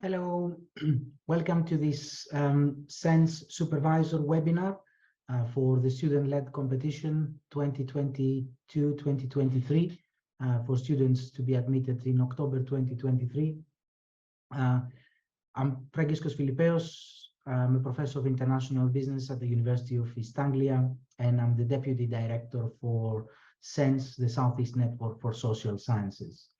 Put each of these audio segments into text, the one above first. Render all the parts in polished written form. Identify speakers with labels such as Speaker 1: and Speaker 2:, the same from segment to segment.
Speaker 1: Hello, welcome to this SeNSS Supervisor webinar for the student-led competition 2022-2023 for students to be admitted in October 2023. I'm Pregiskos Filipeos. I'm a professor of international business at the University of East Anglia, and I'm the Deputy Director for SeNSS, the Southeast Network for Social Sciences.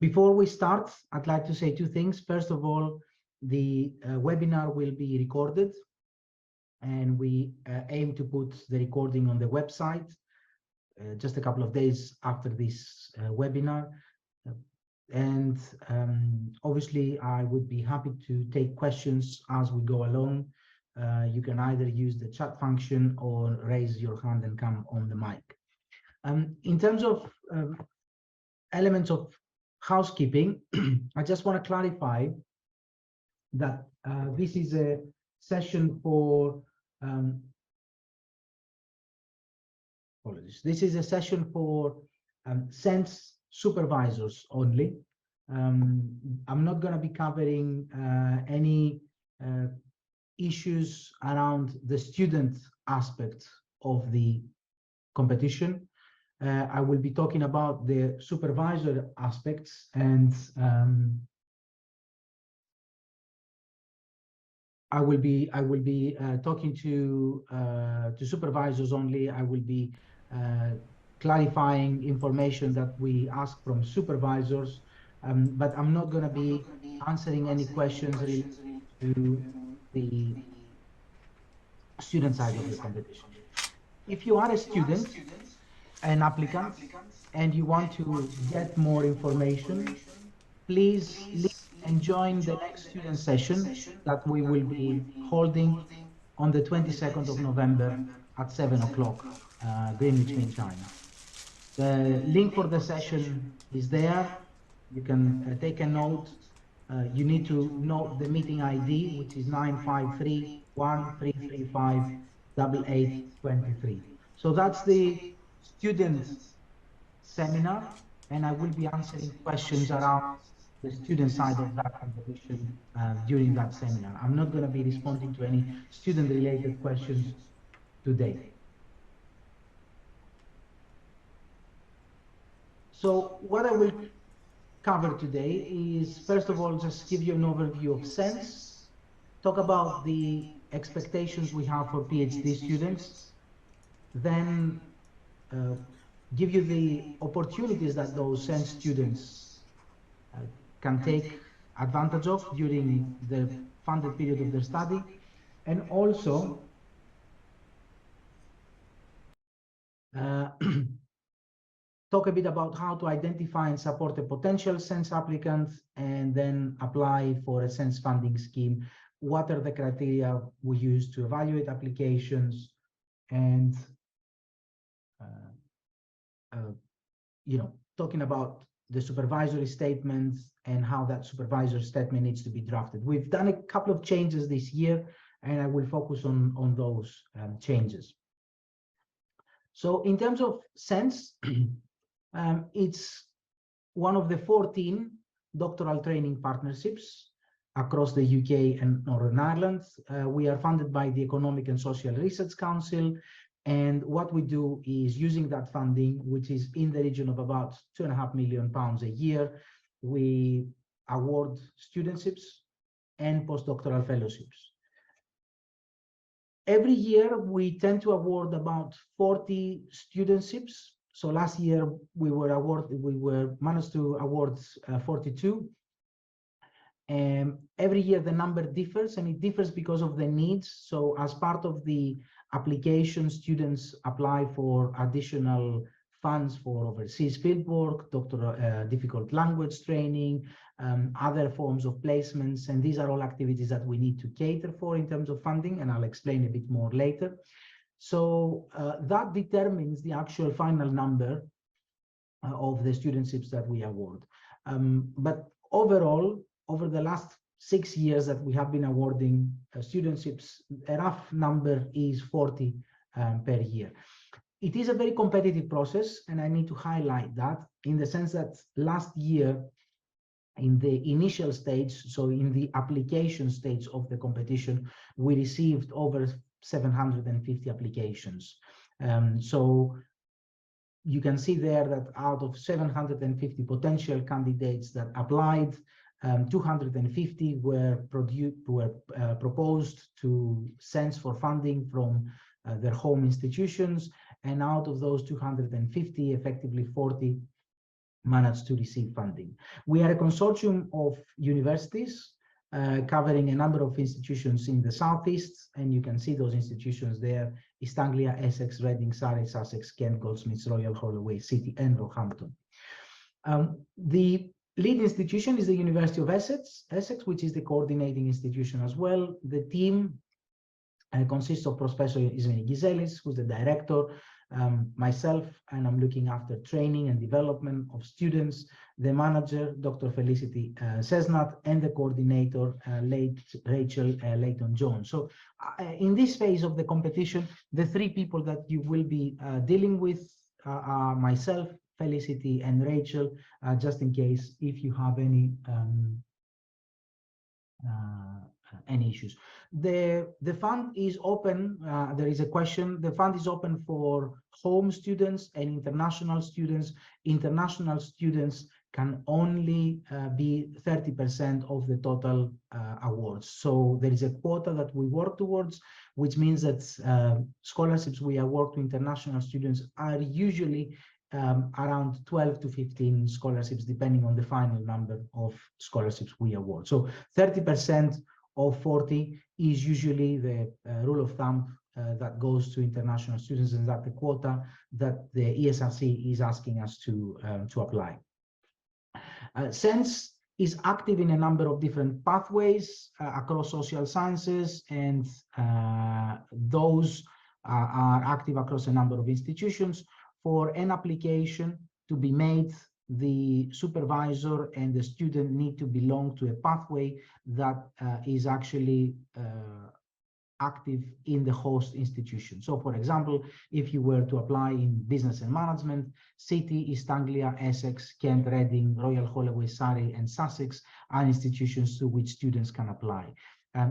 Speaker 1: Before we start, I'd like to say two things. First of all, the webinar will be recorded, and we aim to put the recording on the website just a couple of days after this webinar. And obviously, I would be happy to take questions as we go along. You can either use the chat function or raise your hand and come on the mic. In terms of elements of housekeeping, I just want to clarify that this is a session for apologies. This is a session for SeNSS supervisors only. I'm not going to be covering any issues around the student aspect of the competition. I will be talking about the supervisor aspects, and I will be talking to supervisors only. I will be clarifying information that we ask from supervisors, but I'm not going to be answering any questions related to the student side of the competition. If you are a student, an applicant, and you want to get more information, please and join the next student session that we will be holding on the 22nd of November at 7 o'clock Greenwich Mean Time. The link for the session is there. You can take a note. You need to note the meeting ID, which is 953-1335-8823. So that's the student seminar, and I will be answering questions around the student side of that competition during that seminar. I'm not going to be responding to any student-related questions today. So what I will cover today is, first of all, just give you an overview of SeNSS, talk about the expectations we have for PhD students, then give you the opportunities that those SeNSS students can take advantage of during the funded period of their study, and also talk a bit about how to identify and support a potential SeNSS applicant, and then apply for a SeNSS funding scheme. What are the criteria we use to evaluate applications, and talking about the supervisory statement and how that supervisory statement needs to be drafted. We've done a couple of changes this year, and I will focus on those changes. So in terms of SeNSS, it's one of the 14 doctoral training partnerships across the UK and Northern Ireland. We are funded by the Economic and Social Research Council, and what we do is, using that funding, which is in the region of about £2.5 million a year, we award studentships and postdoctoral fellowships. Every year, we tend to award about 40 studentships. So last year, we managed to award 42. Every year, the number differs, and it differs because of the needs. So as part of the application, students apply for additional funds for overseas fieldwork, difficult language training, other forms of placements, and these are all activities that we need to cater for in terms of funding, and I'll explain a bit more later. So that determines the actual final number of the studentships that we award. But overall, over the last 6 years that we have been awarding studentships, a rough number is 40 per year. It is a very competitive process, and I need to highlight that, in the sense that last year in the initial stage, so in the application stage of the competition, we received over 750 applications. So you can see there that out of 750 potential candidates that applied, 250 were proposed to SeNSS for funding from their home institutions, and out of those 250, effectively 40 managed to receive funding. We are a consortium of universities covering a number of institutions in the Southeast, and you can see those institutions there: East Anglia, Essex, Reading, Surrey, Sussex, Kent, Goldsmiths, Royal Holloway, City, and Roehampton. The lead institution is the University of Essex, which is the coordinating institution as well. The team consists of Professor Ismeni Gizelis, who's the director, myself, and I'm looking after training and development of students, the manager, Dr. Felicity Sesnat, and the coordinator, Rachel Layton-Jones. So in this phase of the competition, the three people that you will be dealing with are myself, Felicity, and Rachel, just in case if you have any issues. The fund is open. There is a question. The fund is open for home students and international students. International students can only be 30% of the total awards. So there is a quota that we work towards, which means that scholarships we award to international students are usually around 12 to 15 scholarships, depending on the final number of scholarships we award. So 30% of 40 is usually the rule of thumb that goes to international students, and that the quota that the ESRC is asking us to apply. SeNSS is active in a number of different pathways across social sciences, and those are active across a number of institutions. For an application to be made, the supervisor and the student need to belong to a pathway that is actually active in the host institution. So, for example, if you were to apply in business and management, City, East Anglia, Essex, Kent, Reading, Royal Holloway, Surrey, and Sussex are institutions to which students can apply.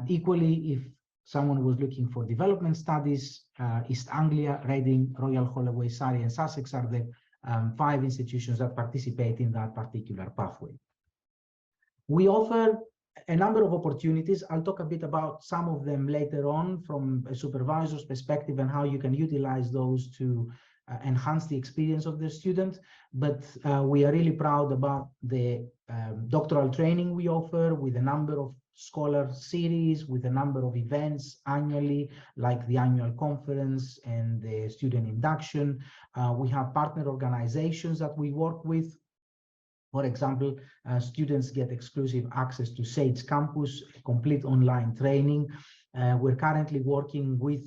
Speaker 1: Equally, if someone was looking for development studies, East Anglia, Reading, Royal Holloway, Surrey, and Sussex are the 5 institutions that participate in that particular pathway. We offer a number of opportunities. I'll talk a bit about some of them later on from a supervisor's perspective and how you can utilize those to enhance the experience of the student. But we are really proud about the doctoral training we offer, with a number of scholar series, with a number of events annually, like the annual conference and the student induction. We have partner organizations that we work with. For example, students get exclusive access to SAGE Campus, complete online training. We're currently working with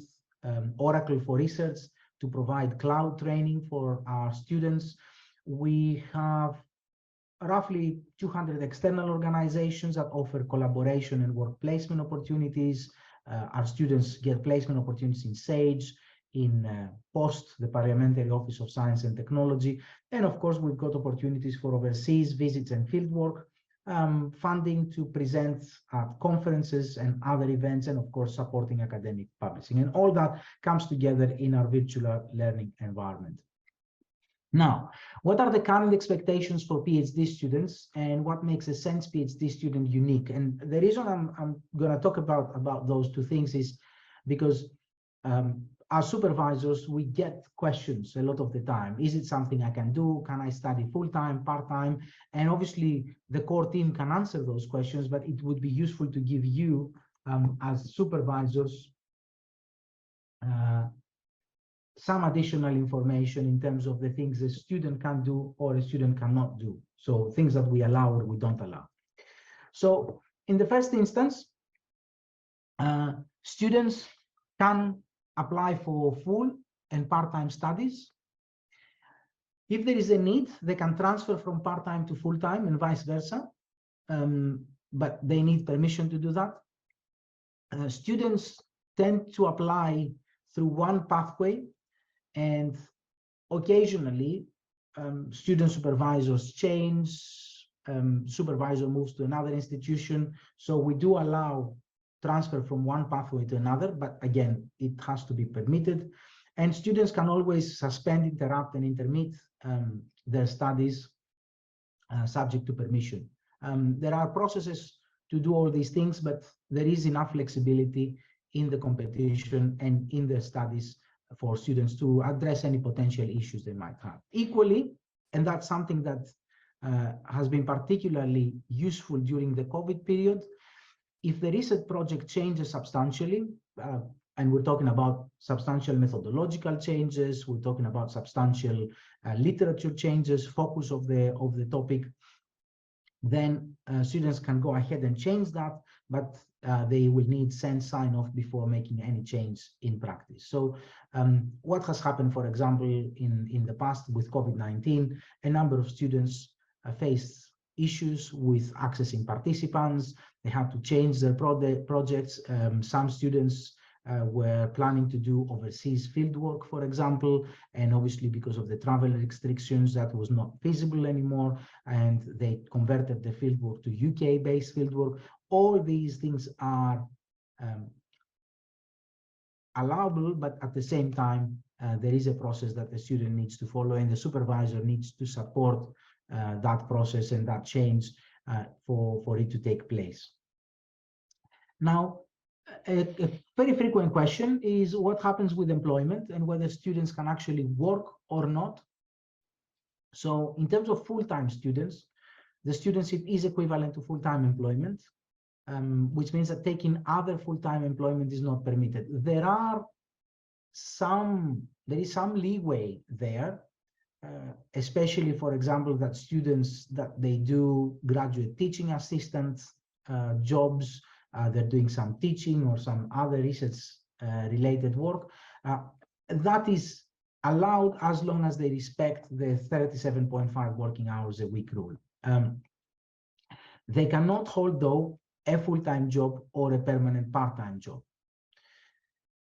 Speaker 1: Oracle for Research to provide cloud training for our students. We have roughly 200 external organizations that offer collaboration and work placement opportunities. Our students get placement opportunities in SAGE, in POST, the Parliamentary Office of Science and Technology. And of course, we've got opportunities for overseas visits and fieldwork, funding to present at conferences and other events, and of course, supporting academic publishing. And all that comes together in our virtual learning environment. Now, what are the current expectations for PhD students, and what makes a SeNSS PhD student unique? And the reason I'm going to talk about those two things is because as supervisors, we get questions a lot of the time. Is it something I can do? Can I study full-time, part-time? And obviously, the core team can answer those questions, but it would be useful to give you, as supervisors, some additional information in terms of the things a student can do or a student cannot do. So things that we allow or we don't allow. So in the first instance, students can apply for full and part-time studies. If there is a need, they can transfer from part-time to full-time and vice versa, but they need permission to do that. Students tend to apply through one pathway, and occasionally student supervisors change supervisor moves to another institution. So we do allow transfer from one pathway to another, but again, it has to be permitted. And students can always suspend, interrupt, and intermit their studies subject to permission. There are processes to do all these things, but there is enough flexibility in the competition and in the studies for students to address any potential issues they might have. Equally, and that's something that has been particularly useful during the COVID period, if the research project changes substantially, and we're talking about substantial methodological changes, we're talking about substantial literature changes, focus of the topic, then students can go ahead and change that, but they will need SeNSS sign-off before making any change in practice. So what has happened, for example, in the past with COVID-19, a number of students faced issues with accessing participants. They had to change their projects. Some students were planning to do overseas fieldwork, for example, and obviously because of the travel restrictions, that was not feasible anymore, and they converted the fieldwork to UK-based fieldwork. All these things are allowable, but at the same time, there is a process that the student needs to follow, and the supervisor needs to support that process and that change for it to take place. Now, a very frequent question is what happens with employment and whether students can actually work or not. So in terms of full-time students, the studentship is equivalent to full-time employment, which means that taking other full-time employment is not permitted. There is some leeway there, especially, for example, that students that they do graduate teaching assistant jobs, they're doing some teaching or some other research related work, that is allowed as long as they respect the 37.5 working hours a week rule. They cannot hold, though, a full-time job or a permanent part-time job.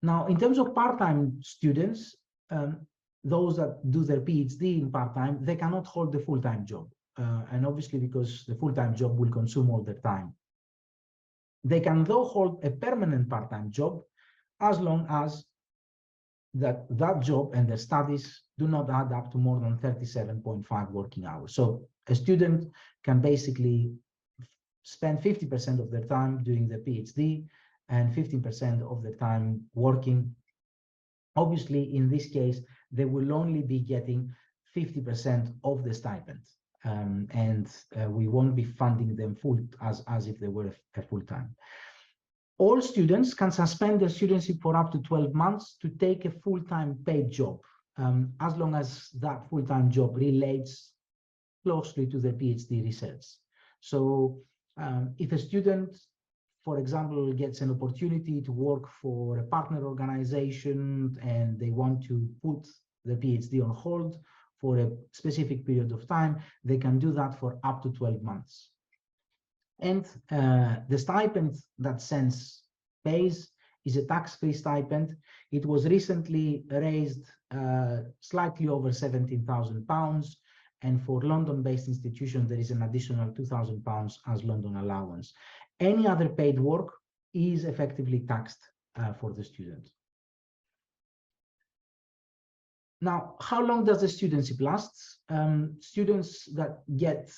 Speaker 1: Now, in terms of part-time students, those that do their PhD in part-time, they cannot hold the full-time job. And obviously, because the full-time job will consume all their time. They can, though, hold a permanent part-time job as long as that job and their studies do not add up to more than 37.5 working hours. So a student can basically spend 50% of their time doing their PhD and 15% of the time working. Obviously, in this case, they will only be getting 50% of the stipend, and we won't be funding them full as if they were a full-time. All students can suspend their studentship for up to 12 months to take a full-time paid job, as long as that full-time job relates closely to their PhD research. So if a student, for example, gets an opportunity to work for a partner organization and they want to put the PhD on hold for a specific period of time, they can do that for up to 12 months. And the stipend that SeNSS pays is a tax-free stipend. It was recently raised slightly over £17,000. And for London-based institutions, there is an additional £2,000 as London allowance. Any other paid work is effectively taxed for the student. Now, how long does the studentship last? Students that get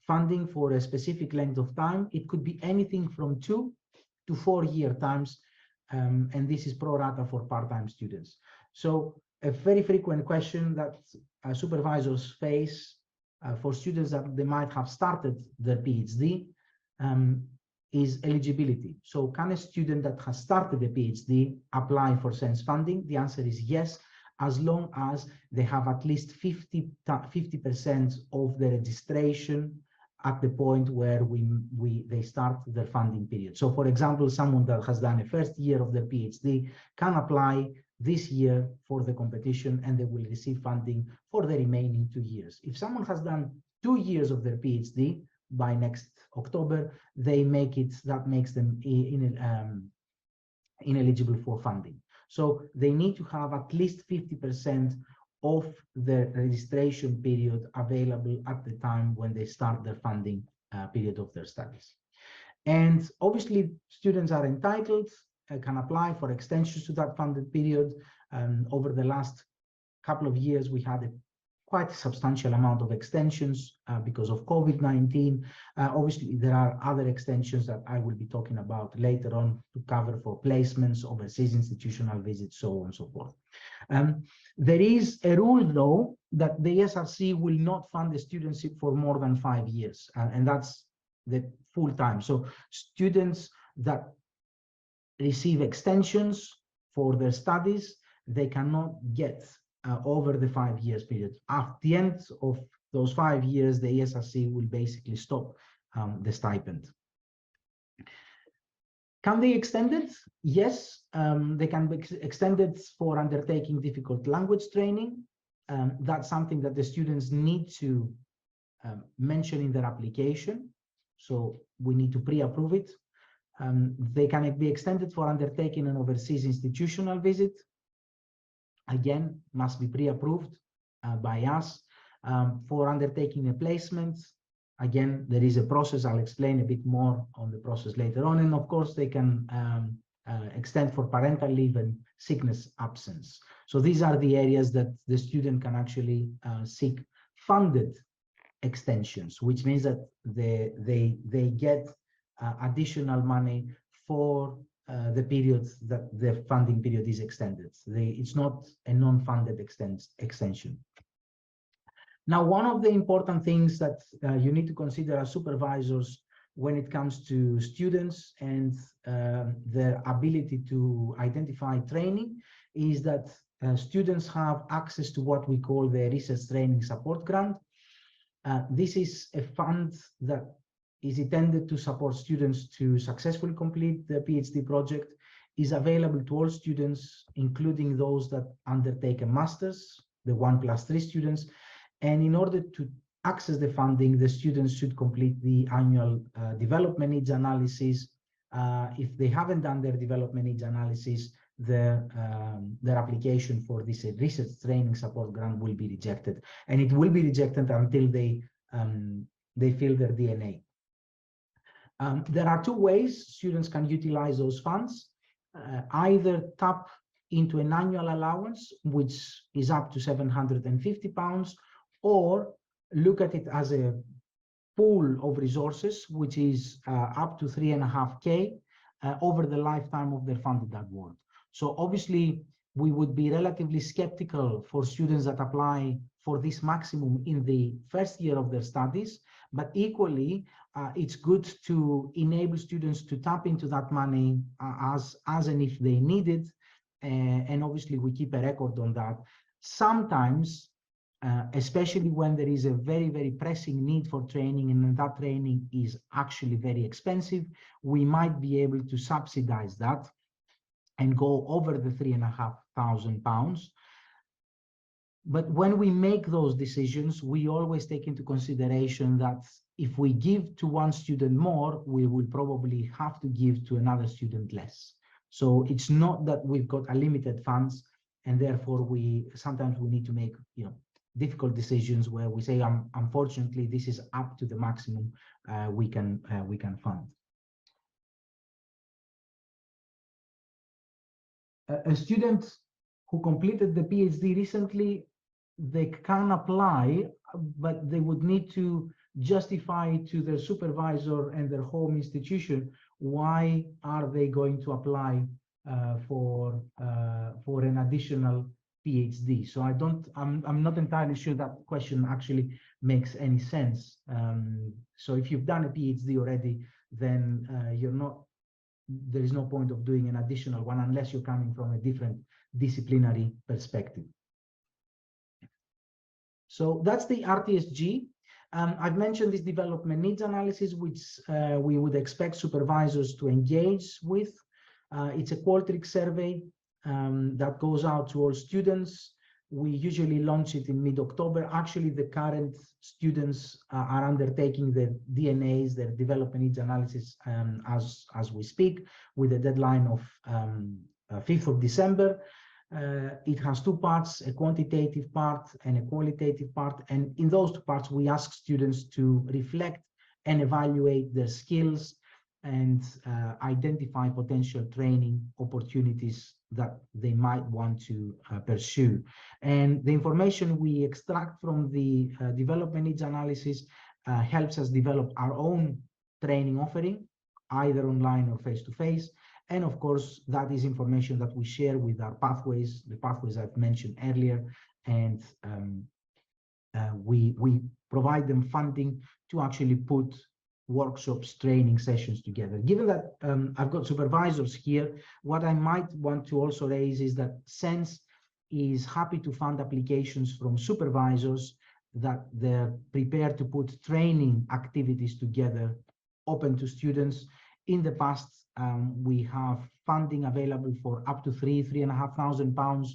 Speaker 1: funding for a specific length of time, it could be anything from 2 to 4 year terms, and this is pro rata for part-time students. So a very frequent question that supervisors face for students that they might have started their PhD is eligibility. So can a student that has started a PhD apply for SeNSS funding? The answer is yes, as long as they have at least 50% of the registration at the point where they start their funding period. So for example, someone that has done a first year of their PhD can apply this year for the competition and they will receive funding for the remaining 2 years. If someone has done 2 years of their PhD by next October, that makes them ineligible for funding. So they need to have at least 50% of the registration period available at the time when they start their funding period of their studies. And obviously, students are entitled, can apply for extensions to that funded period. Over the last couple of years, we had a quite substantial amount of extensions because of COVID-19. Obviously, there are other extensions that I will be talking about later on to cover for placements, overseas institutional visits, so on and so forth. There is a rule, though, that the ESRC will not fund the studentship for more than 5 years, and that's the full time. So students that receive extensions for their studies, they cannot get over the 5 years period. At the end of those 5 years, the ESRC will basically stop the stipend. Can they extend it? Yes, they can be extended for undertaking difficult language training. That's something that the students need to mention in their application. So we need to pre-approve it. They can be extended for undertaking an overseas institutional visit. Again, must be pre-approved by us. For undertaking a placement, again, there is a process. I'll explain a bit more on the process later on. And of course, they can extend for parental leave and sickness absence. So these are the areas that the student can actually seek funded extensions, which means that they get additional money for the period that the funding period is extended. It's not a non-funded extension. Now, one of the important things that you need to consider as supervisors when it comes to students and their ability to identify training is that students have access to what we call the Research Training Support Grant. This is a fund that is intended to support students to successfully complete their PhD project, is available to all students, including those that undertake a master's, the 1+3 students. And in order to access the funding, the students should complete the annual development needs analysis. If they haven't done their development needs analysis, their application for this research training support grant will be rejected, and it will be rejected until they fill their DNA. There are 2 ways students can utilize those funds. Either tap into an annual allowance, which is up to £750, or look at it as a pool of resources, which is up to 3.5K over the lifetime of their funded award. So obviously, we would be relatively skeptical for students that apply for this maximum in the first year of their studies, but equally, it's good to enable students to tap into that money as and if they need it, and obviously we keep a record on that. Sometimes, especially when there is a very, very pressing need for training and that training is actually very expensive, we might be able to subsidize that and go over the £3,500. But when we make those decisions, we always take into consideration that if we give to one student more, we will probably have to give to another student less. So it's not that we've got unlimited funds, and therefore sometimes we need to make difficult decisions where we say, unfortunately, this is up to the maximum we can fund. A student who completed the PhD recently, they can apply, but they would need to justify to their supervisor and their home institution why are they going to apply for an additional PhD. So I'm not entirely sure that question actually makes any sense. So if you've done a PhD already, then there is no point of doing an additional one unless you're coming from a different disciplinary perspective. So that's the RTSG. I've mentioned this development needs analysis, which we would expect supervisors to engage with. It's a qualtrics survey that goes out to all students. We usually launch it in mid-October. Actually, the current students are undertaking their DNAs, their development needs analysis as we speak, with a deadline of 5th of December. It has two parts, a quantitative part and a qualitative part. And in those two parts, we ask students to reflect and evaluate their skills and identify potential training opportunities that they might want to pursue. And the information we extract from the development needs analysis helps us develop our own training offering, either online or face-to-face. And of course, that is information that we share with our pathways, the pathways I've mentioned earlier, and we provide them funding to actually put workshops, training sessions together. Given that I've got supervisors here, what I might want to also raise is that SeNSS is happy to fund applications from supervisors that they're prepared to put training activities together, open to students. In the past, we have funding available for up to £3,500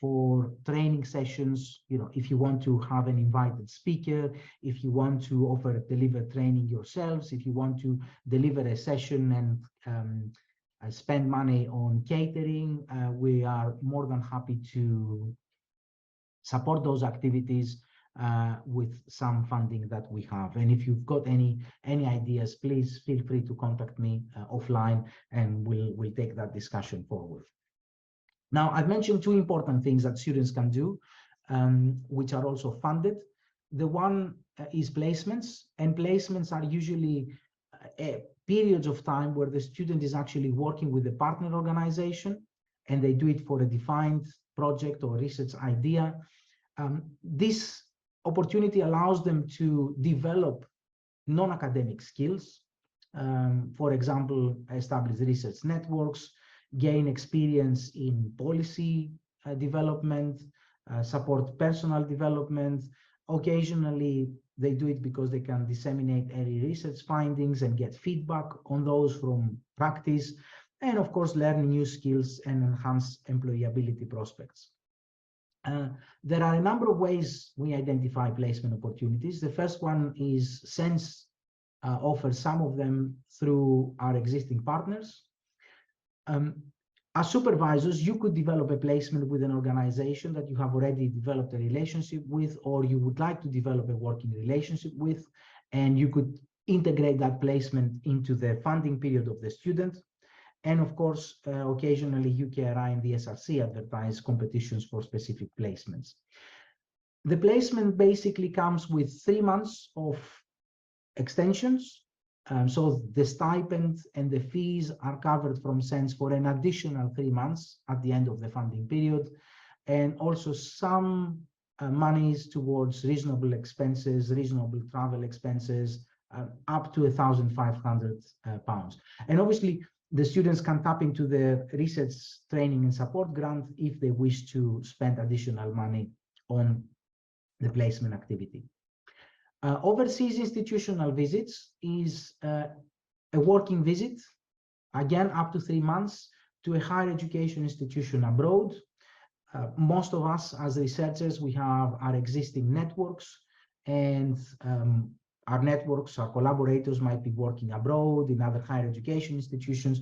Speaker 1: for training sessions. You know, if you want to have an invited speaker, if you want to deliver training yourselves, if you want to deliver a session and spend money on catering, we are more than happy to support those activities with some funding that we have. And if you've got any ideas, please feel free to contact me offline, and we'll take that discussion forward. Now, I've mentioned two important things that students can do, which are also funded. The one is placements, and placements are usually periods of time where the student is actually working with a partner organization, and they do it for a defined project or research idea. This opportunity allows them to develop non-academic skills. For example, establish research networks, gain experience in policy development, support personal development. Occasionally, they do it because they can disseminate early research findings and get feedback on those from practice, and of course, learn new skills and enhance employability prospects. There are a number of ways we identify placement opportunities. The first one is SeNSS offers some of them through our existing partners. As supervisors, you could develop a placement with an organization that you have already developed a relationship with, or you would like to develop a working relationship with, and you could integrate that placement into the funding period of the student. And of course, occasionally UKRI and the ESRC advertise competitions for specific placements. The placement basically comes with 3 months of extensions. So the stipend and the fees are covered from SeNSS for an additional 3 months at the end of the funding period, and also some monies towards reasonable expenses, reasonable travel expenses, up to £1,500. And obviously, the students can tap into the research training and support grant if they wish to spend additional money on the placement activity. Overseas institutional visits is a working visit, again, up to 3 months, to a higher education institution abroad. Most of us as researchers, we have our existing networks, and our networks, our collaborators might be working abroad in other higher education institutions.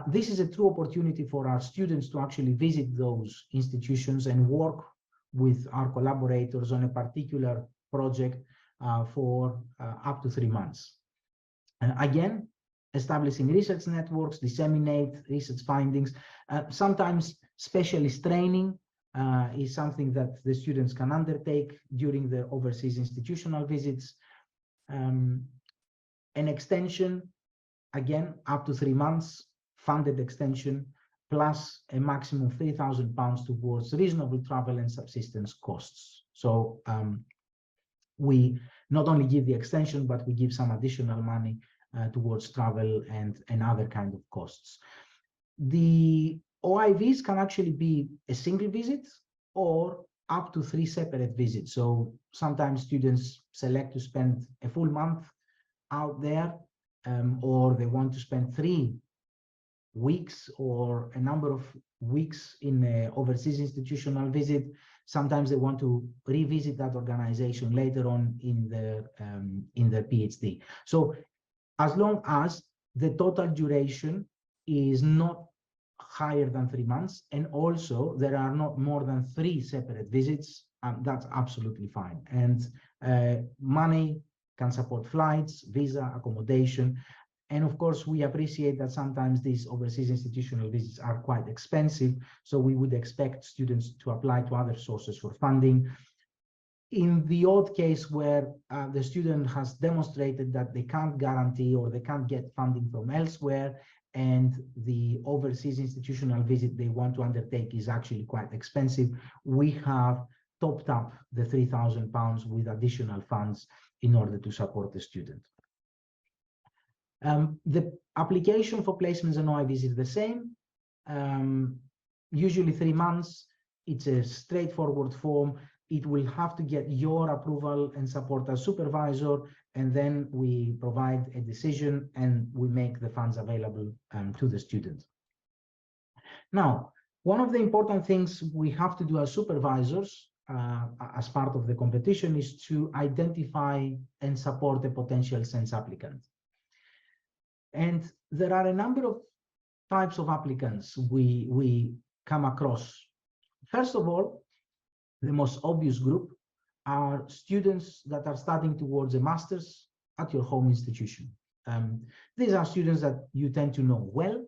Speaker 1: This is a true opportunity for our students to actually visit those institutions and work with our collaborators on a particular project for up to 3 months. Again, establishing research networks, disseminate research findings. Sometimes specialist training is something that the students can undertake during the overseas institutional visits. An extension, again, up to 3 months, funded extension, plus a maximum of £3,000 towards reasonable travel and subsistence costs. So we not only give the extension, but we give some additional money towards travel and other kind of costs. The OIVs can actually be a single visit or up to 3 separate visits. So sometimes students select to spend a full month out there, or they want to spend 3 weeks or a number of weeks in an overseas institutional visit. Sometimes they want to revisit that organization later on in their PhD. So as long as the total duration is not higher than 3 months, and also there are not more than 3 separate visits. That's absolutely fine. And money can support flights, visa, accommodation. And of course, we appreciate that sometimes these overseas institutional visits are quite expensive. So we would expect students to apply to other sources for funding. In the odd case where the student has demonstrated that they can't guarantee or they can't get funding from elsewhere, and the overseas institutional visit they want to undertake is actually quite expensive, we have topped up the £3,000 with additional funds in order to support the student. The application for placements and OIVs is the same, usually 3 months. It's a straightforward form. It will have to get your approval and support as supervisor, and then we provide a decision and we make the funds available to the student. Now, one of the important things we have to do as supervisors as part of the competition is to identify and support a potential SeNSS applicant. And there are a number of types of applicants we come across. First of all, the most obvious group are students that are studying towards a master's at your home institution. These are students that you tend to know well.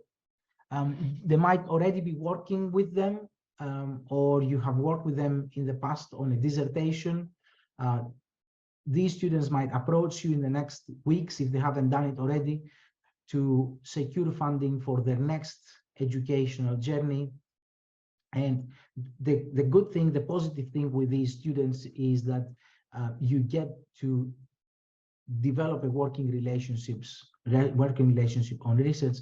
Speaker 1: They might already be working with them, or you have worked with them in the past on a dissertation. These students might approach you in the next weeks, if they haven't done it already, to secure funding for their next educational journey. And the good thing, the positive thing with these students is that you get to develop a working relationship on research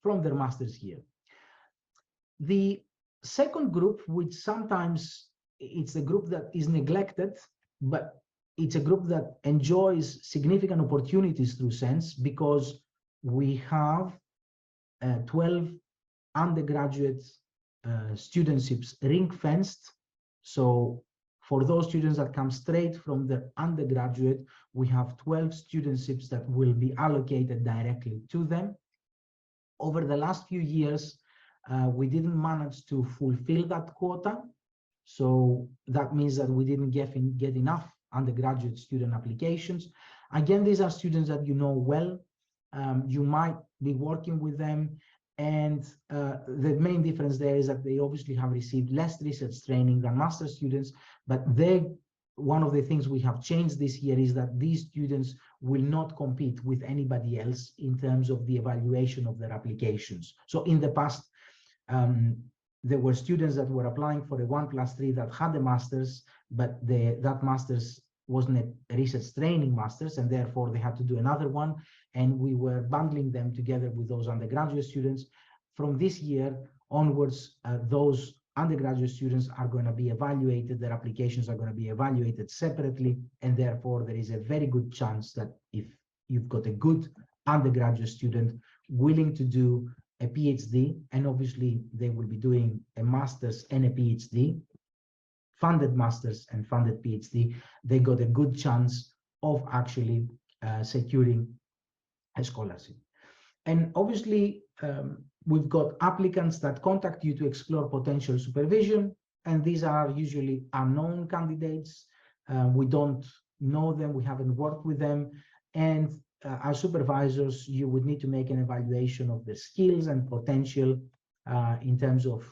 Speaker 1: from their master's year. The second group, which sometimes it's a group that is neglected, but it's a group that enjoys significant opportunities through SeNSS, because we have 12 undergraduate studentships ring-fenced. So for those students that come straight from the undergraduate, we have 12 studentships that will be allocated directly to them. Over the last few years, we didn't manage to fulfill that quota. So that means that we didn't get enough undergraduate student applications. Again, these are students that you know well. You might be working with them. And the main difference there is that they obviously have received less research training than master's students, but one of the things we have changed this year is that these students will not compete with anybody else in terms of the evaluation of their applications. So in the past, there were students that were applying for a 1+3 that had a master's, but that master's wasn't a research training master's, and therefore they had to do another one. And we were bundling them together with those undergraduate students. From this year onwards, those undergraduate students are going to be evaluated, their applications are going to be evaluated separately, and therefore there is a very good chance that if you've got a good undergraduate student willing to do a PhD, and obviously they will be doing a master's and a PhD, funded master's and funded PhD, they got a good chance of actually securing a scholarship. And obviously, we've got applicants that contact you to explore potential supervision, and these are usually unknown candidates. We don't know them, we haven't worked with them, and as supervisors, you would need to make an evaluation of their skills and potential in terms of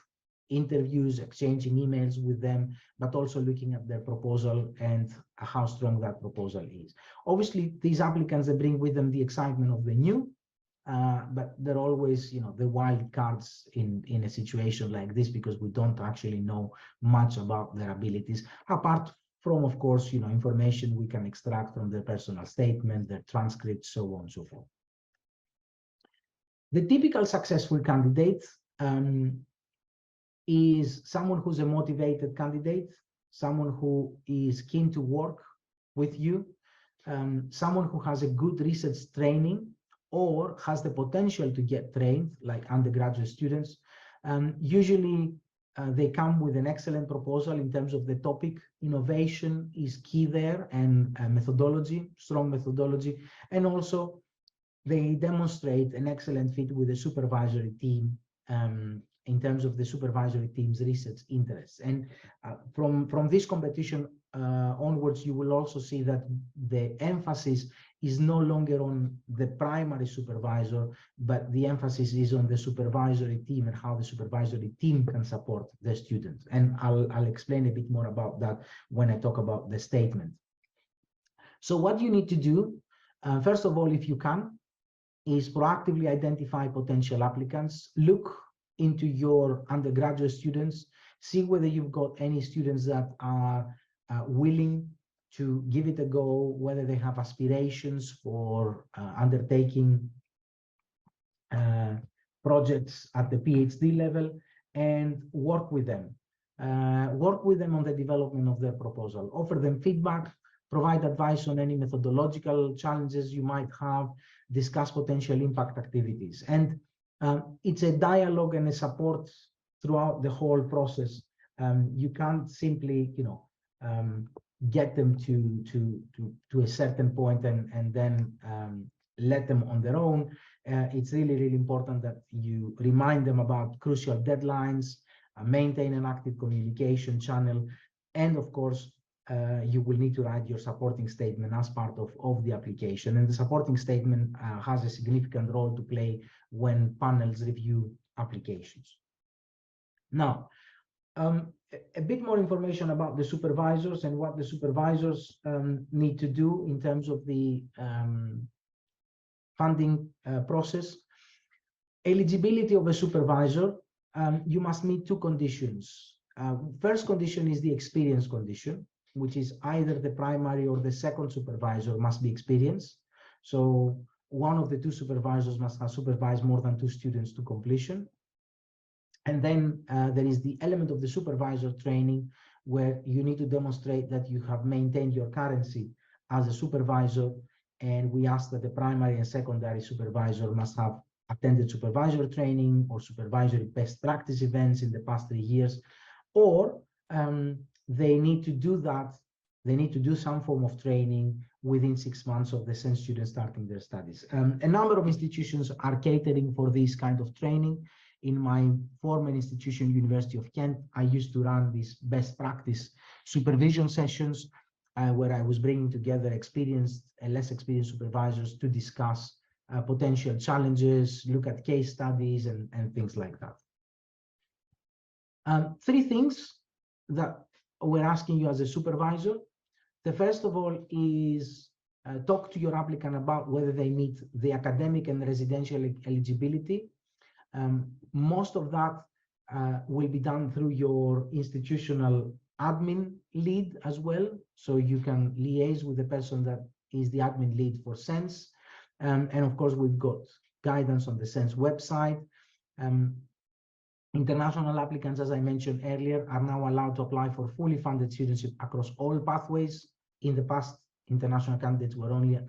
Speaker 1: interviews, exchanging emails with them, but also looking at their proposal and how strong that proposal is. Obviously, these applicants, they bring with them the excitement of the new, but they're always, the wild cards in a situation like this, because we don't actually know much about their abilities, apart from, of course, information we can extract from their personal statement, their transcripts, so on and so forth. The typical successful candidate is someone who's a motivated candidate, someone who is keen to work with you, someone who has a good research training or has the potential to get trained, like undergraduate students. Usually they come with an excellent proposal in terms of the topic. Innovation is key there, and methodology, strong methodology, and also they demonstrate an excellent fit with the supervisory team in terms of the supervisory team's research interests. And from this competition onwards, you will also see that the emphasis is no longer on the primary supervisor, but the emphasis is on the supervisory team and how the supervisory team can support the students. And I'll explain a bit more about that when I talk about the statement. So what you need to do, first of all, if you can, is proactively identify potential applicants, look into your undergraduate students, see whether you've got any students that are willing to give it a go, whether they have aspirations for undertaking projects at the PhD level, and work with them. Work with them on the development of their proposal, offer them feedback, provide advice on any methodological challenges you might have, discuss potential impact activities. And it's a dialogue and a support throughout the whole process. You can't simply, get them to a certain point and then let them on their own. It's really, really important that you remind them about crucial deadlines, maintain an active communication channel, and of course, you will need to write your supporting statement as part of the application. And the supporting statement has a significant role to play when panels review applications. Now, a bit more information about the supervisors and what the supervisors need to do in terms of the funding process. Eligibility of a supervisor, you must meet two conditions. First condition is the experience condition, which is either the primary or the second supervisor must be experienced. So one of the two supervisors must have supervised more than 2 students to completion. And then there is the element of the supervisor training, where you need to demonstrate that you have maintained your currency as a supervisor. And we ask that the primary and secondary supervisor must have attended supervisor training or supervisory best practice events in the past 3 years, or they need to do that. They need to do some form of training within 6 months of the SENS student starting their studies. A number of institutions are catering for this kind of training. In my former institution, University of Kent, I used to run these best practice supervision sessions where I was bringing together experienced and less experienced supervisors to discuss potential challenges, look at case studies, and things like that. 3 things that we're asking you as a supervisor. The first of all is talk to your applicant about whether they meet the academic and residential eligibility. Most of that will be done through your institutional admin lead as well. So you can liaise with the person that is the admin lead for SENS. And of course, we've got guidance on the SENS website. International applicants, as I mentioned earlier, are now allowed to apply for fully funded studentship across all pathways. In the past, international candidates were only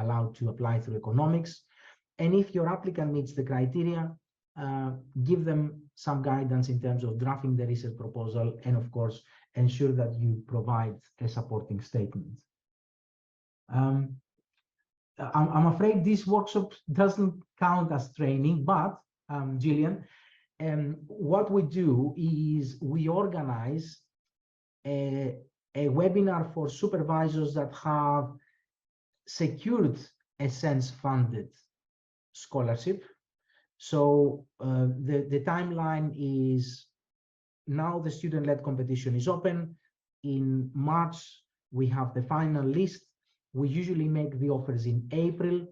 Speaker 1: allowed to apply through economics. And if your applicant meets the criteria, give them some guidance in terms of drafting the research proposal, and of course, ensure that you provide a supporting statement. I'm afraid this workshop doesn't count as training, but Gillian, what we do is we organize a webinar for supervisors that have secured a SENS-funded scholarship. So the timeline is now the student-led competition is open. In March, we have the final list. We usually make the offers in April.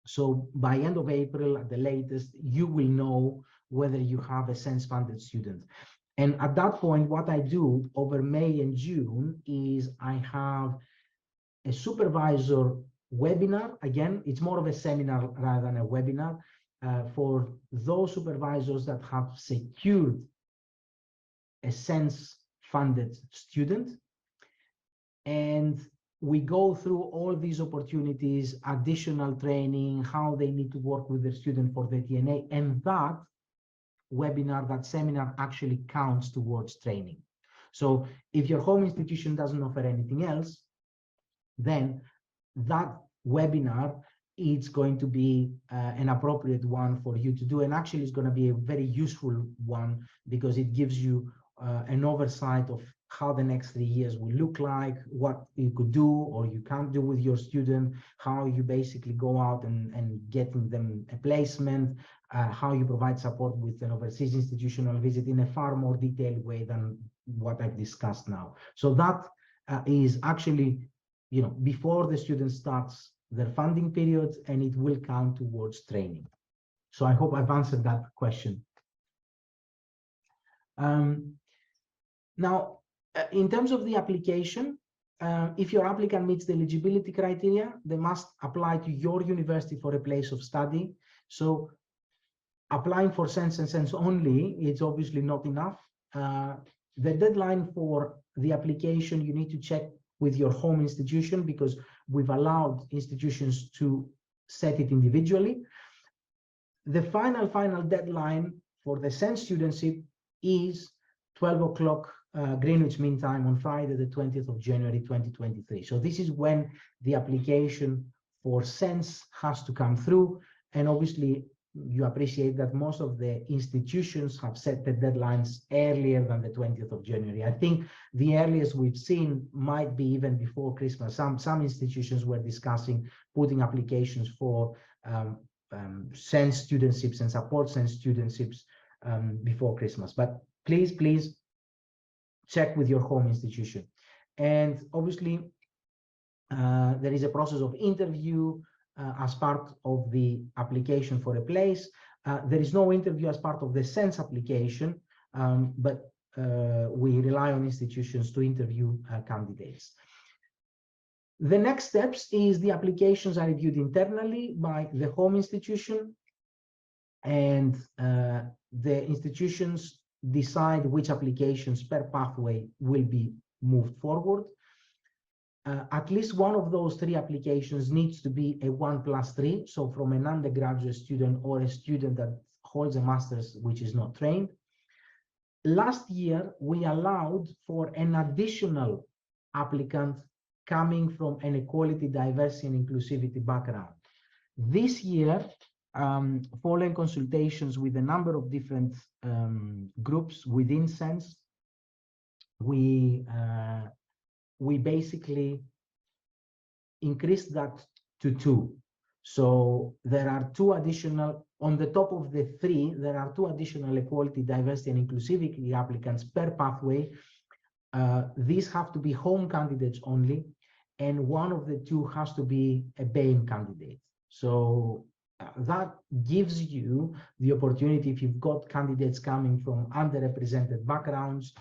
Speaker 1: So by end of April, at the latest, you will know whether you have a SENS-funded student. And at that point, what I do over May and June is I have a supervisor webinar. Again, it's more of a seminar rather than a webinar for those supervisors that have secured a SENS-funded student. And we go through all these opportunities, additional training, how they need to work with their student for the DNA, and that webinar, that seminar actually counts towards training. So if your home institution doesn't offer anything else, then that webinar it's going to be an appropriate one for you to do. And actually, it's going to be a very useful one because it gives you an oversight of how the next 3 years will look like, what you could do or you can't do with your student, how you basically go out and getting them a placement, how you provide support with an overseas institutional visit in a far more detailed way than what I've discussed now. So that is actually, before the student starts their funding period, and it will count towards training. So I hope I've answered that question. Now, in terms of the application, if your applicant meets the eligibility criteria, they must apply to your university for a place of study. So applying for SeNSS only, it's obviously not enough. The deadline for the application, you need to check with your home institution because we've allowed institutions to set it individually. The final deadline for the SeNSS studentship is 12 o'clock Greenwich Mean Time on Friday, the 20th of January, 2023. So this is when the application for SeNSS has to come through. And obviously, you appreciate that most of the institutions have set the deadlines earlier than the 20th of January. I think the earliest we've seen might be even before Christmas. Some institutions were discussing putting applications for SeNSS studentships and support SeNSS studentships before Christmas. But please check with your home institution. And obviously, there is a process of interview as part of the application for a place. There is no interview as part of the SeNSS application, but we rely on institutions to interview candidates. The next steps is the applications are reviewed internally by the home institution, and the institutions decide which applications per pathway will be moved forward. At least one of those 3 applications needs to be a 1+3, so from an undergraduate student or a student that holds a master's which is not trained. Last year, we allowed for an additional applicant coming from an equality, diversity, and inclusivity background. This year, following consultations with a number of different groups within SeNSS, we basically increased that to 2. So there are 2 additional, on the top of the 3, there are 2 additional equality, diversity, and inclusivity applicants per pathway. These have to be home candidates only, and one of the 2 has to be a BAME candidate. So that gives you the opportunity, if you've got candidates coming from underrepresented backgrounds,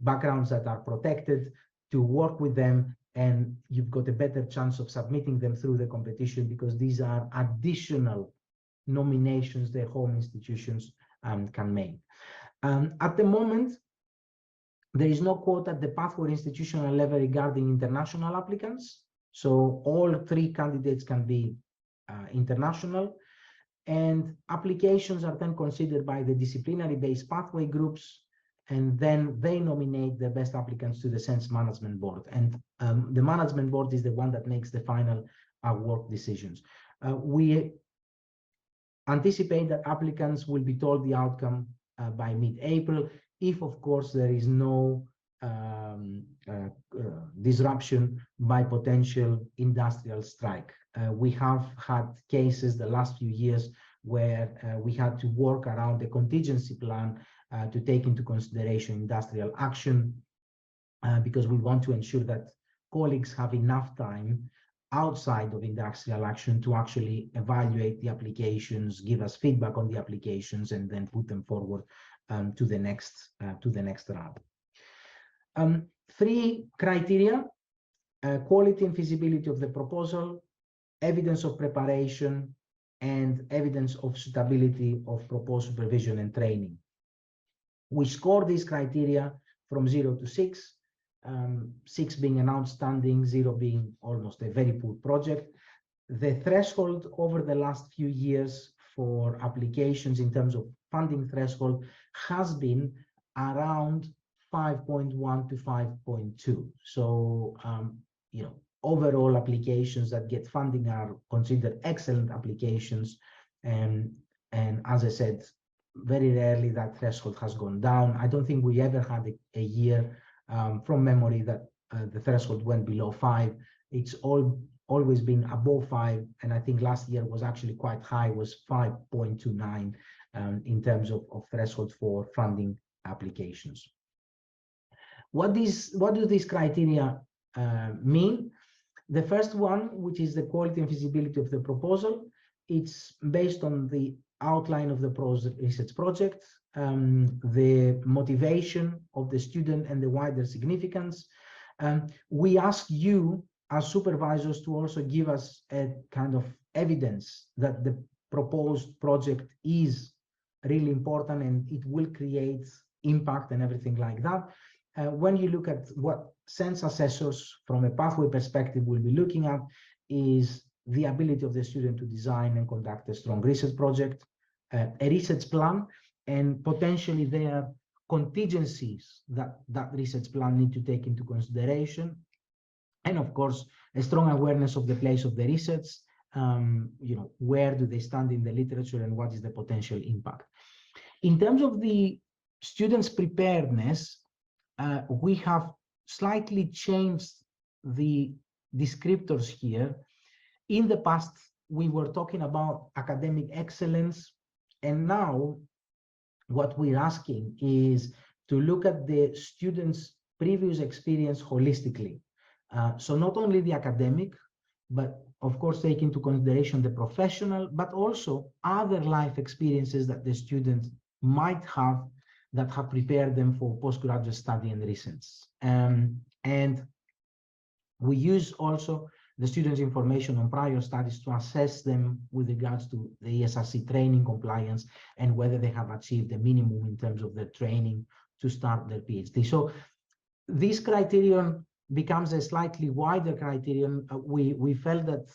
Speaker 1: backgrounds that are protected, to work with them, and you've got a better chance of submitting them through the competition because these are additional nominations the home institutions can make. At the moment, there is no quota at the pathway institutional level regarding international applicants. So all 3 candidates can be international, and applications are then considered by the disciplinary-based pathway groups, and then they nominate the best applicants to the SeNSS Management Board. And the Management Board is the one that makes the final award decisions. We anticipate that applicants will be told the outcome by mid-April, if, of course, there is no disruption by potential industrial strike. We have had cases the last few years where we had to work around the contingency plan to take into consideration industrial action because we want to ensure that colleagues have enough time outside of industrial action to actually evaluate the applications, give us feedback on the applications, and then put them forward to the next round. 3 criteria: quality and feasibility of the proposal, evidence of preparation, and evidence of suitability of proposed supervision and training. We score these criteria from 0 to 6, 6 being an outstanding, 0 being almost a very poor project. The threshold over the last few years for applications in terms of funding threshold has been around 5.1 to 5.2. So, overall applications that get funding are considered excellent applications. And as I said, very rarely that threshold has gone down. I don't think we ever had a year from memory that the threshold went below 5. It's always been above 5, and I think last year was actually quite high, was 5.29 in terms of threshold for funding applications. What do these criteria mean? The first one, which is the quality and feasibility of the proposal, it's based on the outline of the research project, the motivation of the student and the wider significance. We ask you as supervisors to also give us a kind of evidence that the proposed project is really important and it will create impact and everything like that. When you look at what SeNSS assessors from a pathway perspective will be looking at is the ability of the student to design and conduct a strong research project, a research plan, and potentially their contingencies that research plan need to take into consideration. And of course, a strong awareness of the place of the research, where do they stand in the literature and what is the potential impact. In terms of the students' preparedness, we have slightly changed the descriptors here. In the past, we were talking about academic excellence, and now what we're asking is to look at the students' previous experience holistically. So not only the academic, but of course take into consideration the professional, but also other life experiences that the student might have that have prepared them for postgraduate study and research. And we use also the students' information on prior studies to assess them with regards to the ESRC training compliance and whether they have achieved the minimum in terms of their training to start their PhD. So this criterion becomes a slightly wider criterion. We felt that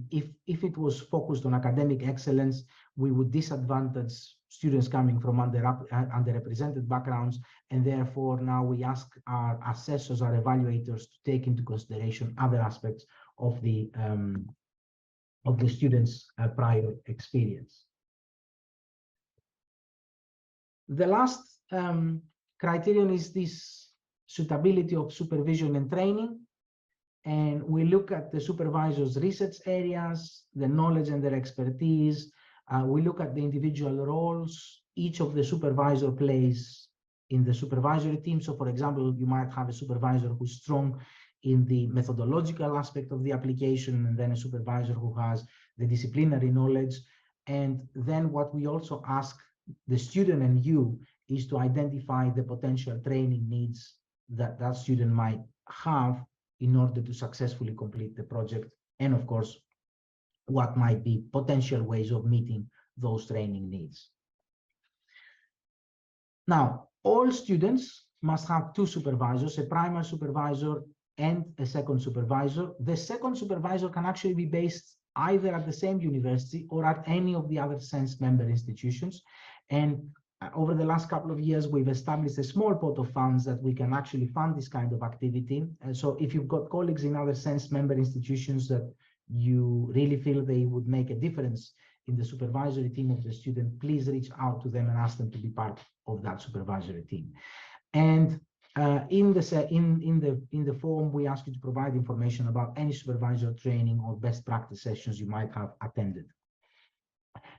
Speaker 1: if it was focused on academic excellence, we would disadvantage students coming from underrepresented backgrounds, and therefore now we ask our assessors, our evaluators, to take into consideration other aspects of the students' prior experience. The last criterion is this suitability of supervision and training. And we look at the supervisors' research areas, the knowledge and their expertise. We look at the individual roles each of the supervisor plays in the supervisory team. So, for example, you might have a supervisor who's strong in the methodological aspect of the application, and then a supervisor who has the disciplinary knowledge. And then what we also ask the student and you is to identify the potential training needs that that student might have in order to successfully complete the project, and of course, what might be potential ways of meeting those training needs. Now, all students must have two supervisors, a primary supervisor and a second supervisor. The second supervisor can actually be based either at the same university or at any of the other SeNSS member institutions. And over the last couple of years, we've established a small pot of funds that we can actually fund this kind of activity. And so if you've got colleagues in other SeNSS member institutions that you really feel they would make a difference in the supervisory team of the student, please reach out to them and ask them to be part of that supervisory team. And in the form, we ask you to provide information about any supervisor training or best practice sessions you might have attended.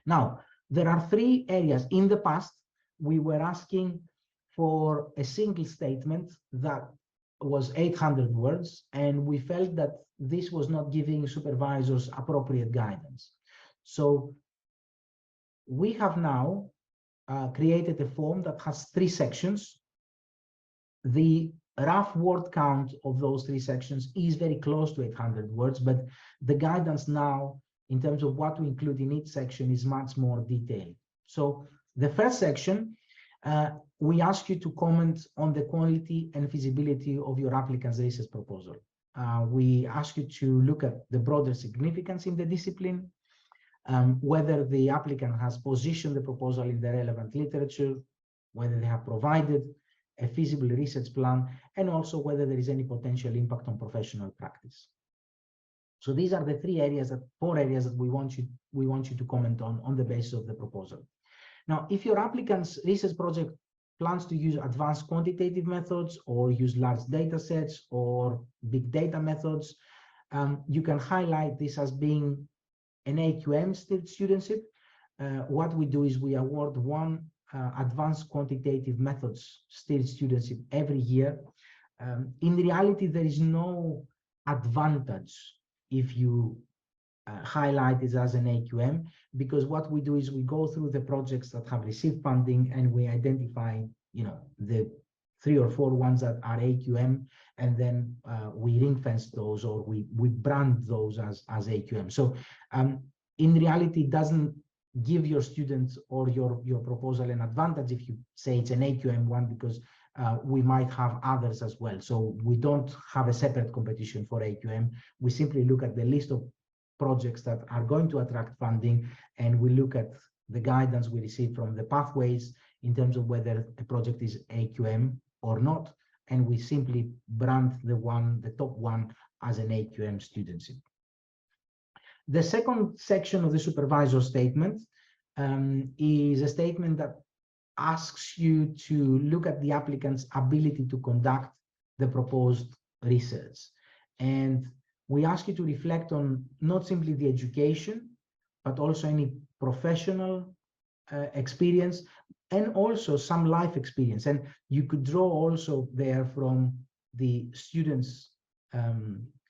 Speaker 1: Now, there are three areas. In the past, we were asking for a single statement that was 800 words, and we felt that this was not giving supervisors appropriate guidance. So we have now created a form that has 3 sections. The rough word count of those 3 sections is very close to 800 words, but the guidance now in terms of what to include in each section is much more detailed. So the first section, we ask you to comment on the quality and feasibility of your applicant's research proposal. We ask you to look at the broader significance in the discipline, whether the applicant has positioned the proposal in the relevant literature, whether they have provided a feasible research plan, and also whether there is any potential impact on professional practice. So these are the four areas that we want you to comment on the basis of the proposal. Now, if your applicant's research project plans to use advanced quantitative methods or use large data sets or big data methods, you can highlight this as being an AQM studentship. What we do is we award one advanced quantitative methods studentship every year. In reality, there is no advantage if you highlight it as an AQM, because what we do is we go through the projects that have received funding and we identify, the 3 or 4 ones that are AQM, and then we ring fence those, or we brand those as AQM. So in reality, it doesn't give your students or your proposal an advantage if you say it's an AQM one, because we might have others as well. So we don't have a separate competition for AQM. We simply look at the list of projects that are going to attract funding, and we look at the guidance we receive from the pathways in terms of whether a project is AQM or not, and we simply brand the top one as an AQM studentship. The second section of the supervisor statement is a statement that asks you to look at the applicant's ability to conduct the proposed research. And we ask you to reflect on not simply the education, but also any professional experience, and also some life experience. And you could draw also there from the students'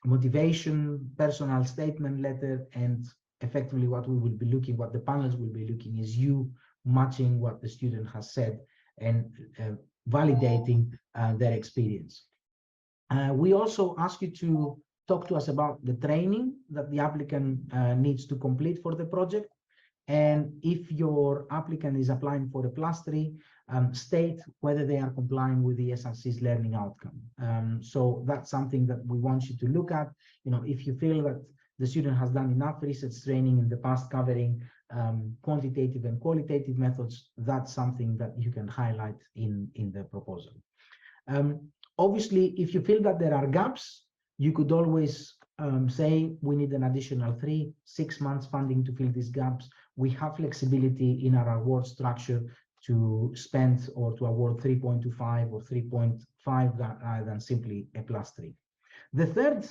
Speaker 1: motivation, personal statement letter, and effectively what the panels will be looking is you matching what the student has said and validating their experience. We also ask you to talk to us about the training that the applicant needs to complete for the project. And if your applicant is applying for a +3, state whether they are complying with the ESRC's learning outcome. So that's something that we want you to look at. If you feel that the student has done enough research training in the past covering quantitative and qualitative methods, that's something that you can highlight in the proposal. Obviously, if you feel that there are gaps, you could always say we need an additional 3-6 months funding to fill these gaps. We have flexibility in our award structure to spend or to award 3.25 or 3.5 rather than simply a +3. The third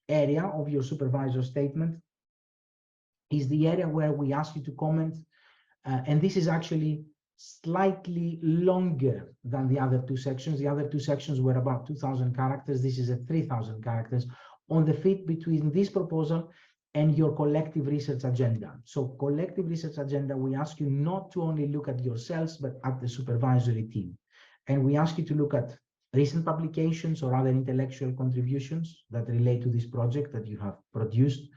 Speaker 1: area of your supervisor statement is the area where we ask you to comment, and this is actually slightly longer than the other 2 sections. The other 2 sections were about 2,000 characters. This is 3,000 characters on the fit between this proposal and your collective research agenda. So collective research agenda, we ask you not to only look at yourselves, but at the supervisory team. And we ask you to look at recent publications or other intellectual contributions that relate to this project that you have produced,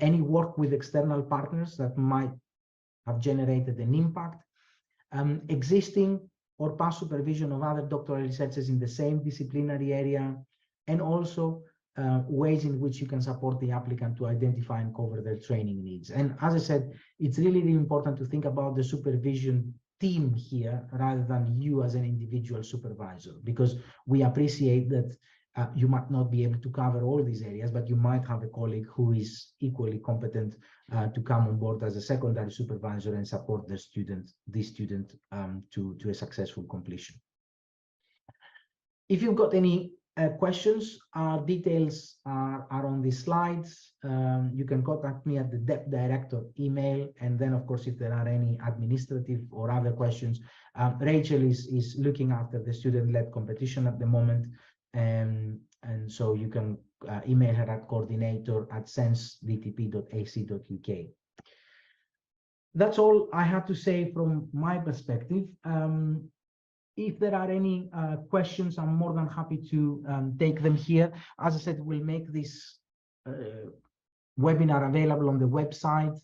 Speaker 1: any work with external partners that might have generated an impact, existing or past supervision of other doctoral researchers in the same disciplinary area, and also ways in which you can support the applicant to identify and cover their training needs. And as I said, it's really, really important to think about the supervision team here rather than you as an individual supervisor, because we appreciate that you might not be able to cover all these areas, but you might have a colleague who is equally competent to come on board as a secondary supervisor and support the student to a successful completion. If you've got any questions, our details are on the slides. You can contact me at the DEP Director email, and then of course if there are any administrative or other questions, Rachel is looking after the student-led competition at the moment, and so you can email her at coordinator@sensdtp.ac.uk. That's all I have to say from my perspective. If there are any questions, I'm more than happy to take them here. As I said, we'll make this webinar available on the website.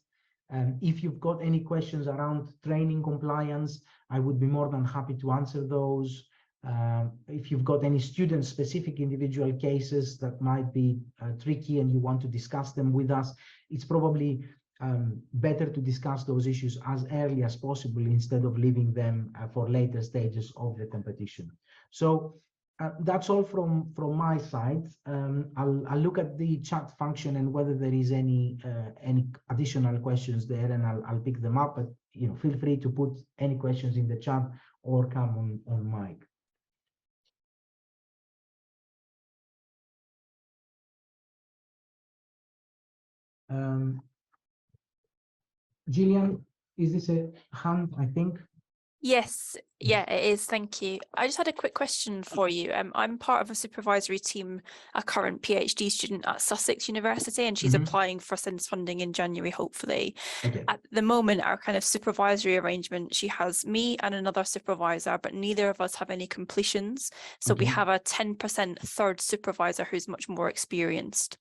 Speaker 1: If you've got any questions around training compliance, I would be more than happy to answer those. If you've got any student-specific individual cases that might be tricky and you want to discuss them with us, it's probably better to discuss those issues as early as possible instead of leaving them for later stages of the competition. So That's all from my side. I'll look at the chat function and whether there is any additional questions there, and I'll pick them up. But feel free to put any questions in the chat or come on mic. Gillian, is this a hand? I think.
Speaker 2: Yes, yeah, it is. Thank you. I just had a quick question for you. I'm part of a supervisory team, a current PhD student at Sussex University, and she's applying for SeNSS funding in January, hopefully. Okay. At the moment, our kind of supervisory arrangement, she has me and another supervisor, but neither of us have any completions. So we have a 10% third supervisor who's much more experienced.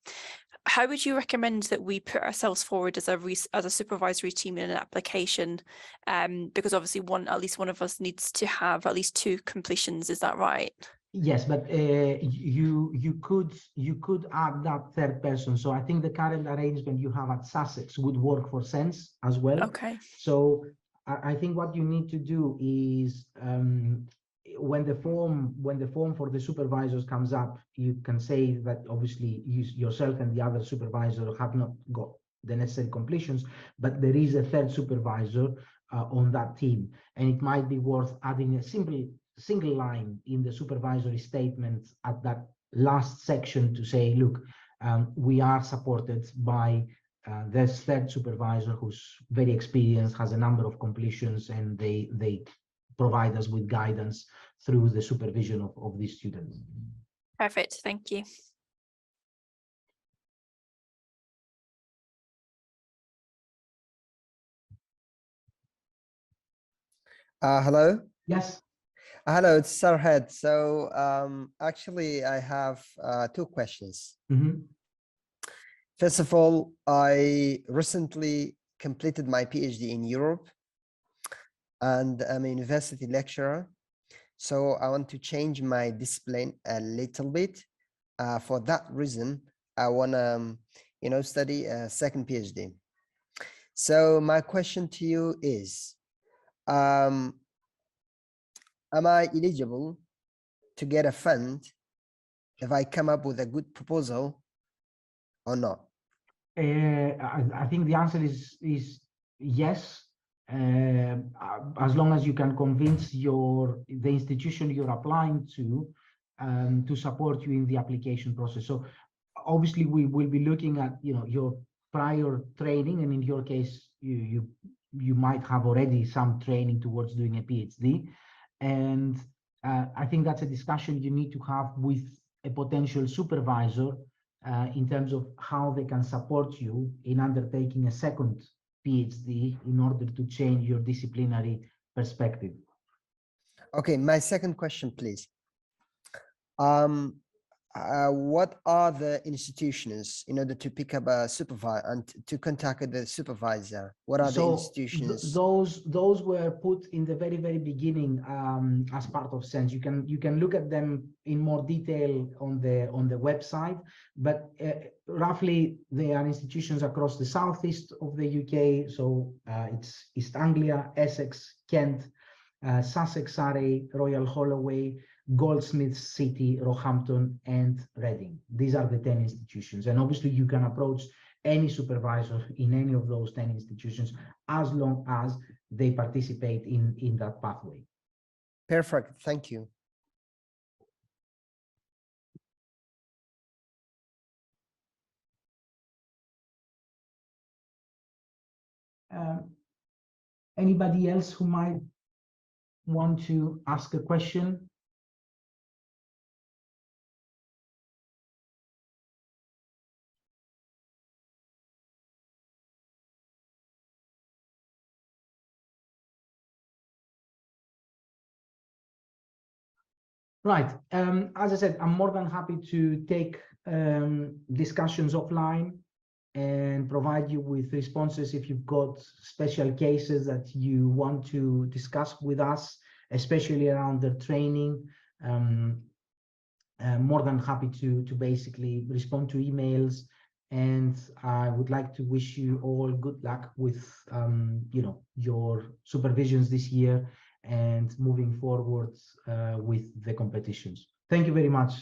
Speaker 2: How would you recommend that we put ourselves forward as a supervisory team in an application? Because obviously at least one of us needs to have at least 2 completions. Is that right?
Speaker 1: Yes, but you could add that third person. So I think the current arrangement you have at Sussex would work for SeNSS as well. Okay. So I think what you need to do is when the form for the supervisors comes up, you can say that obviously yourself and the other supervisor have not got the necessary completions, but there is a third supervisor on that team, and it might be worth adding a single line in the supervisory statement at that last section to say, look, we are supported by this third supervisor who's very experienced, has a number of completions, and they provide us with guidance through the supervision of these students.
Speaker 2: Perfect, thank you.
Speaker 3: Hello?
Speaker 1: Yes.
Speaker 3: Hello, it's Sarhed. So actually, I have 2 questions. First of all, I recently completed my PhD in Europe, and I'm a university lecturer. So I want to change my discipline a little bit. For that reason, I want to, study a second PhD. So my question to you is, am I eligible to get a fund if I come up with a good proposal or not?
Speaker 1: I think the answer is yes, as long as you can convince the institution you're applying to support you in the application process. So obviously we will be looking at your prior training, and in your case you might have already some training towards doing a PhD, and I think that's a discussion you need to have with a potential supervisor in terms of how they can support you in undertaking a second PhD in order to change your disciplinary perspective.
Speaker 3: Okay, my second question, please. What are the institutions in order to pick up a supervisor and to contact the supervisor? What are the institutions?
Speaker 1: Those were put in the very beginning as part of SeNSS. You can look at them in more detail on the website, but roughly they are institutions across the southeast of the UK. So it's East Anglia, Essex, Kent, Sussex, Surrey, Royal Holloway, Goldsmiths, City, Roehampton, and Reading. These are the 10 institutions, and obviously you can approach any supervisor in any of those 10 institutions as long as they participate in that pathway.
Speaker 3: Perfect, thank you.
Speaker 1: Anybody else who might want to ask a question? Right. As I said, I'm more than happy to take discussions offline and provide you with responses if you've got special cases that you want to discuss with us, especially around the training. More than happy to basically respond to emails, and I would like to wish you all good luck with your supervisions this year and moving forward with the competitions. Thank you very much.